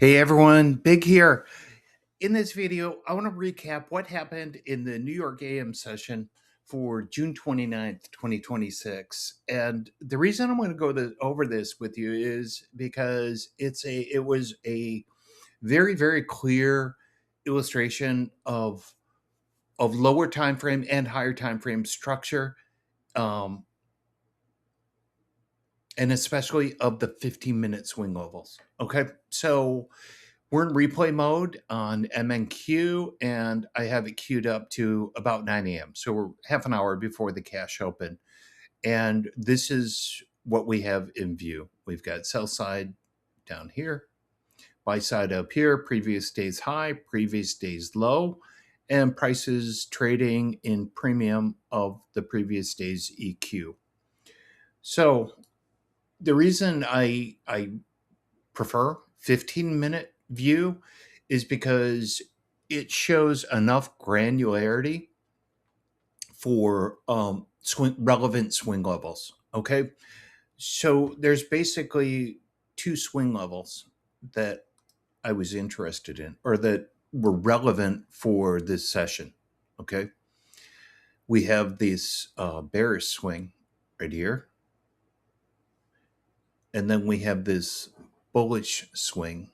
Hey everyone, Big here. In this video, I want to recap what happened in the New York AM session for June 29th, 2026. And the reason I'm going to over this with you is because it was a very, very clear illustration of lower time frame and higher time frame structure, um, and especially of the 15-minute swing levels. Okay, so we're in replay mode on MNQ, and I have it queued up to about 9 a.m. So we're half an hour before the cash open. And this is what we have in view. We've got sell side down here, buy side up here, previous day's high, previous day's low, and prices trading in premium of the previous day's EQ. So the reason I prefer 15-minute view is because it shows enough granularity for relevant swing levels. Okay, so there's basically two swing levels that I was interested in, or that were relevant for this session. Okay, we have this bearish swing right here, and then we have this bullish swing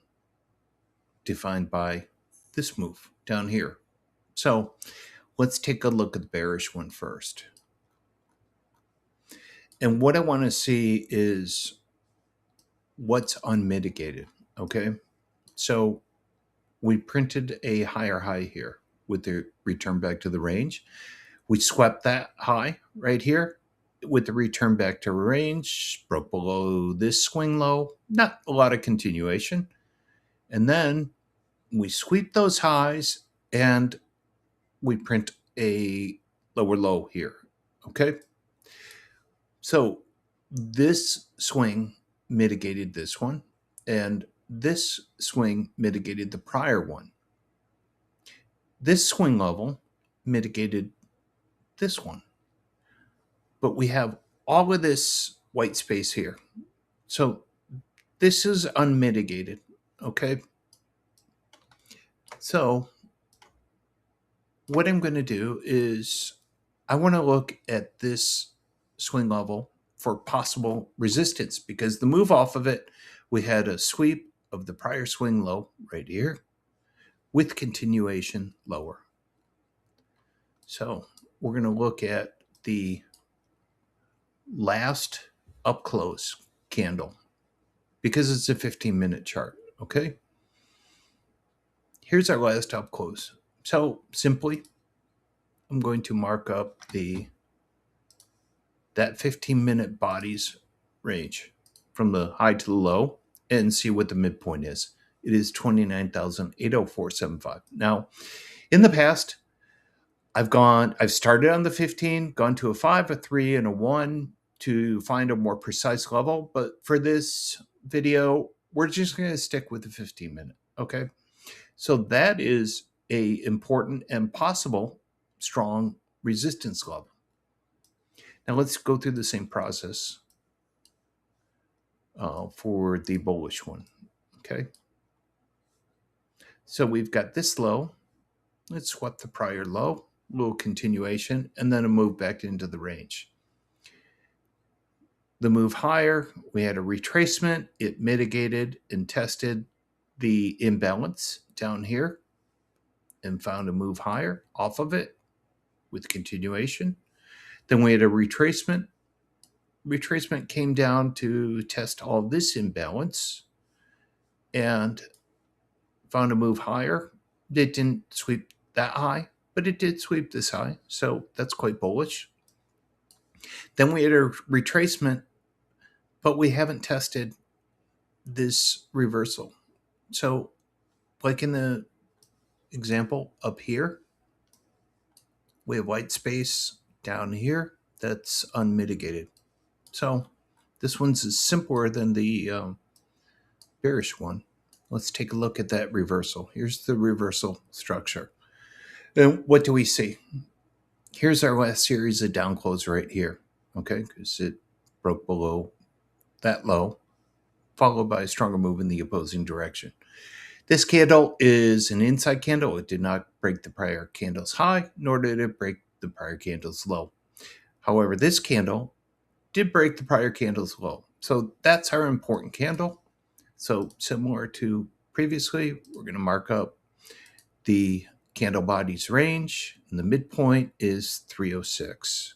defined by this move down here. So let's take a look at the bearish one first. And what I want to see is what's unmitigated. Okay. So we printed a higher high here with the return back to the range. We swept that high right here with the return back to range, broke below this swing low, not a lot of continuation. And then we sweep those highs and we print a lower low here. Okay. So this swing mitigated this one, and this swing mitigated the prior one. This swing level mitigated this one. But we have all of this white space here. So this is unmitigated. Okay. So what I'm going to do is I want to look at this swing level for possible resistance, because the move off of it, we had a sweep of the prior swing low right here with continuation lower. So we're going to look at the last up close candle because it's a 15-minute chart. Okay. Here's our last up close. So simply, I'm going to mark up that 15-minute bodies range from the high to the low and see what the midpoint is. It is 29,804.75. Now, in the past, I've started on the 15, gone to a 5, a 3, and a 1 to find a more precise level. But for this video, we're just going to stick with the 15-minute. Okay. So that is a important and possible strong resistance level. Now let's go through the same process for the bullish one. Okay. So we've got this low. Let's swap the prior low, little continuation, and then a move back into the range. The move higher, we had a retracement. It mitigated and tested the imbalance down here and found a move higher off of it with continuation. Then we had a retracement. Retracement came down to test all this imbalance and found a move higher. It didn't sweep that high, but it did sweep this high. So that's quite bullish. Then we had a retracement, but we haven't tested this reversal. So like in the example up here, we have white space down here that's unmitigated. So this one's simpler than the bearish one. Let's take a look at that reversal. Here's the reversal structure. And what do we see? Here's our last series of down close right here. Okay, because it broke below that low, followed by a stronger move in the opposing direction. This candle is an inside candle. It did not break the prior candle's high, nor did it break the prior candle's low. However, this candle did break the prior candle's low. So that's our important candle. So similar to previously, we're going to mark up the candle body's range, and the midpoint is 306.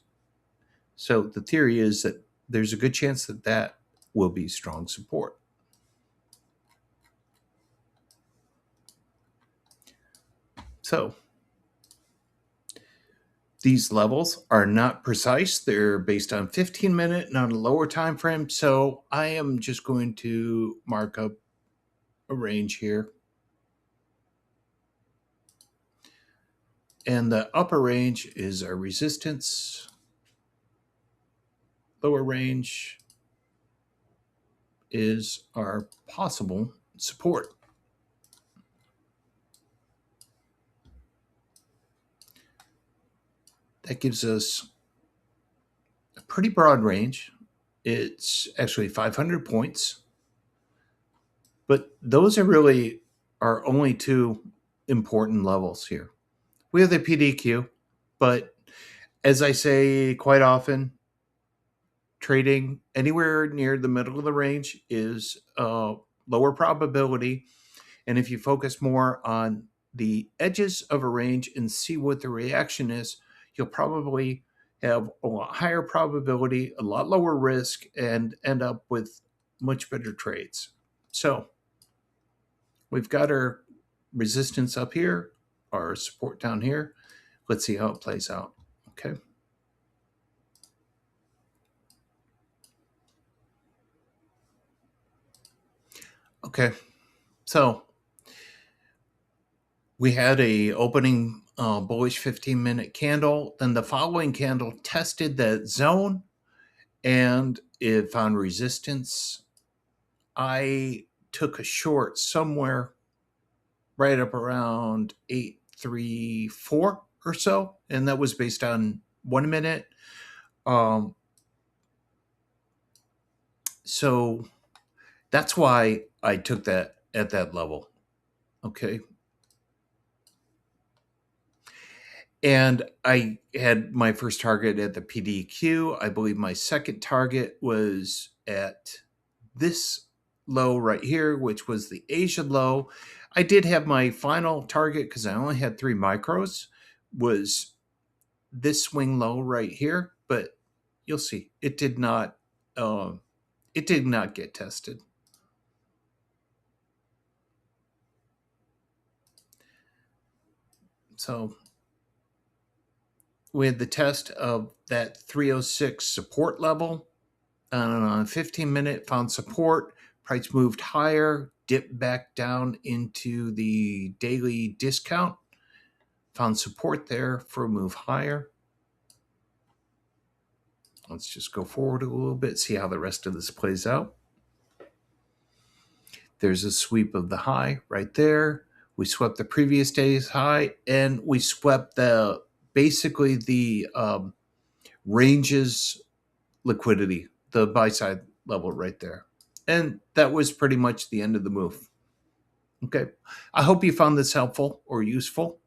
So the theory is that there's a good chance that that will be strong support. So these levels are not precise. They're based on 15-minute and on a lower time frame. So I am just going to mark up a range here. And the upper range is our resistance. Lower range is our possible support. That gives us a pretty broad range. It's actually 500 points. But those are really our only two important levels here. We have the PDQ, but as I say quite often, trading anywhere near the middle of the range is lower probability. And if you focus more on the edges of a range and see what the reaction is, you'll probably have a lot higher probability, a lot lower risk, and end up with much better trades. So we've got our resistance up here, our support down here. Let's see how it plays out. Okay. Okay. So we had a opening bullish 15-minute candle. Then the following candle tested that zone and it found resistance. I took a short somewhere right up around 834 or so, and that was based on 1 minute. So that's why I took that at that level. Okay. And I had my first target at the PDQ. I believe my second target was at this low right here, which was the Asian low. I did have my final target because I only had 3 micros, was this swing low right here, but you'll see it did not get tested. So we had the test of that 306 support level. And on a 15-minute, found support. Price moved higher, dipped back down into the daily discount. Found support there for a move higher. Let's just go forward a little bit, see how the rest of this plays out. There's a sweep of the high right there. We swept the previous day's high, and we swept basically the ranges liquidity, the buy side level right there. And that was pretty much the end of the move. Okay. I hope you found this helpful or useful.